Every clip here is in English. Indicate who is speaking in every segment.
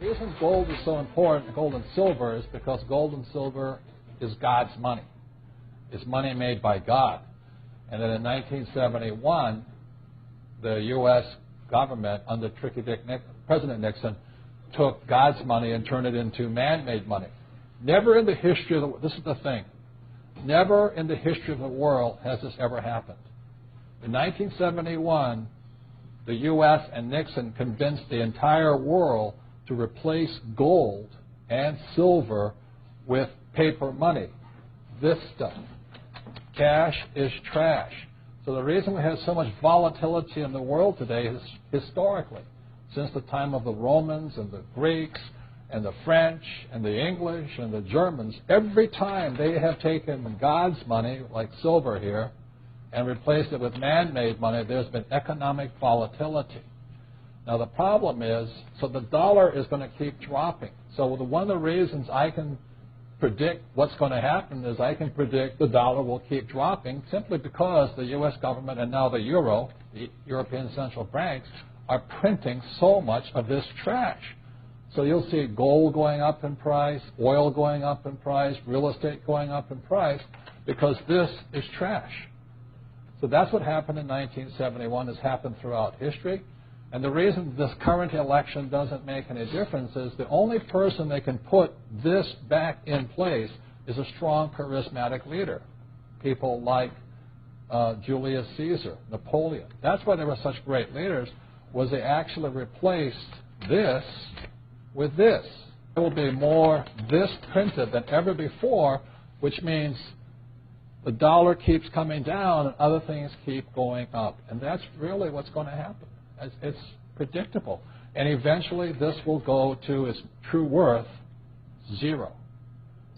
Speaker 1: The reason gold is so important, gold and silver, is because gold and silver is God's money. It's money made by God. And then in 1971, the U.S. government, under President Nixon, took God's money and turned it into man-made money. Never in the history of this is the thing, never in the history of the world has this ever happened. In 1971, the U.S. and Nixon convinced the entire world to replace gold and silver with paper money. This stuff. Cash is trash. So the reason we have so much volatility in the world today is historically, since the time of the Romans and the Greeks and the French and the English and the Germans, every time they have taken God's money, like silver here, and replaced it with man-made money, there's been economic volatility. Now the problem is, so the dollar is going to keep dropping. So one of the reasons I can predict what's going to happen is I can predict the dollar will keep dropping simply because the U.S. government and now the euro, the European central banks, are printing so much of this trash. So you'll see gold going up in price, oil going up in price, real estate going up in price, because this is trash. So that's what happened in 1971, has happened throughout history. And the reason this current election doesn't make any difference is the only person that can put this back in place is a strong, charismatic leader. People like Julius Caesar, Napoleon. That's why they were such great leaders, was they actually replaced this with this. There will be more this printed than ever before, which means the dollar keeps coming down and other things keep going up. And that's really what's going to happen. It's predictable. And eventually this will go to its true worth, zero.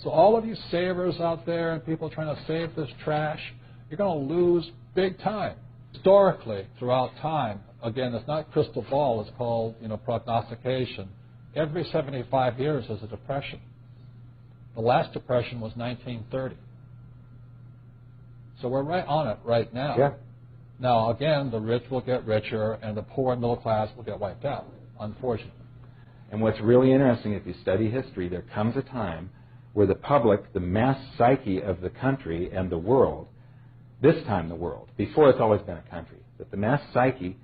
Speaker 1: So all of you savers out there and people trying to save this trash, you're going to lose big time. Historically, throughout time, again, it's not crystal ball, it's called prognostication. Every 75 years there's a depression. The last depression was 1930. So we're right on it right now.
Speaker 2: Yeah.
Speaker 1: Now, again, the rich will get richer and the poor and middle class will get wiped out, unfortunately.
Speaker 2: And what's really interesting, if you study history, there comes a time where the public, the mass psyche of the country and the world, this time the world, before it's always been a country, but the mass psyche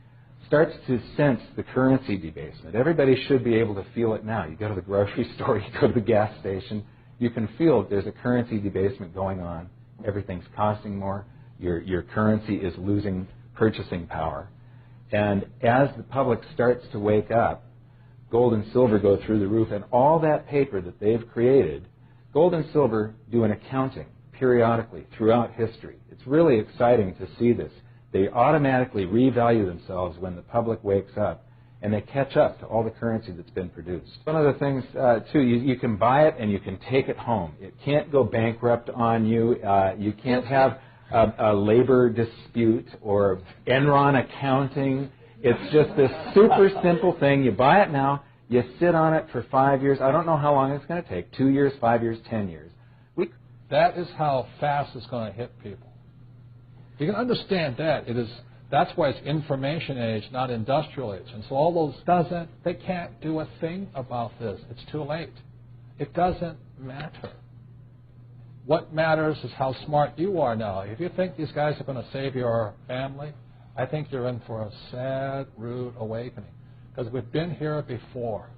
Speaker 2: starts to sense the currency debasement. Everybody should be able to feel it now. You go to the grocery store, you go to the gas station, you can feel there's a currency debasement going on. Everything's costing more. Your currency is losing purchasing power. And as the public starts to wake up, gold and silver go through the roof, and all that paper that they've created, gold and silver do an accounting periodically throughout history. It's really exciting to see this. They automatically revalue themselves when the public wakes up, and they catch up to all the currency that's been produced. One of the things, too, you can buy it and you can take it home. It can't go bankrupt on you. You can't have a labor dispute or Enron accounting. It's just this super simple thing. You buy it now, you sit on it for 5 years. I don't know how long it's going to take, 2 years, 5 years, 10 years.
Speaker 1: That is how fast it's going to hit people. You can understand that. That's why it's information age, not industrial age. And so all those they can't do a thing about this. It's too late. It doesn't matter. What matters is how smart you are now. If you think these guys are going to save your family, I think you're in for a sad, rude awakening. Because we've been here before,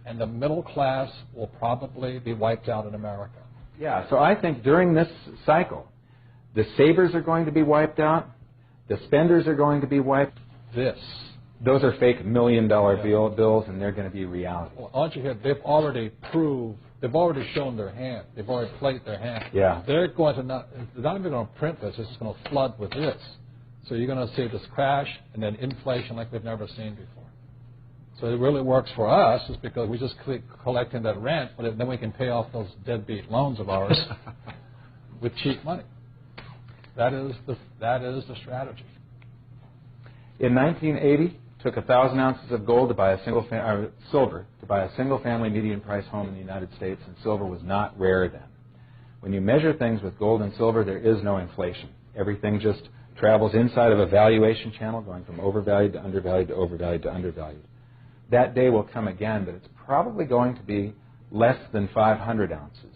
Speaker 1: and the middle class will probably be wiped out in America.
Speaker 2: Yeah, so I think during this cycle, the savers are going to be wiped out, the spenders are going to be wiped. Those are fake $1 million bills, and they're going to be reality.
Speaker 1: Well, aren't you here? They've already shown their hand. They've already played their hand.
Speaker 2: Yeah.
Speaker 1: They're not even going to print this. It's just going to flood with this. So you're going to see this crash and then inflation like we've never seen before. So it really works for us is because we just keep collecting that rent, but then we can pay off those deadbeat loans of ours with cheap money. That is the strategy.
Speaker 2: In 1980, it took 1,000 ounces of gold to buy silver to buy a single-family median-price home in the United States, and silver was not rare then. When you measure things with gold and silver, there is no inflation. Everything just travels inside of a valuation channel, going from overvalued to undervalued to overvalued to undervalued. That day will come again, but it's probably going to be less than 500 ounces.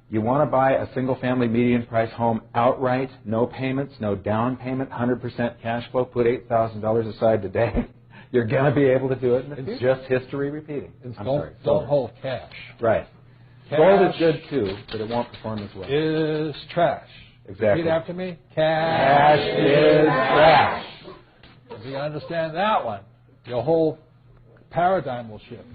Speaker 2: You want to buy a single-family median-price home outright, no payments, no down payment, 100% cash flow, put $8,000 aside today. You're going to be able to do it in the future. It's just history repeating.
Speaker 1: Don't hold cash.
Speaker 2: Right.
Speaker 1: Cash
Speaker 2: Gold is good too, but it won't perform as well.
Speaker 1: Is trash.
Speaker 2: Exactly.
Speaker 1: Repeat after me.
Speaker 2: Cash is trash.
Speaker 1: If you understand that one, your whole paradigm will shift.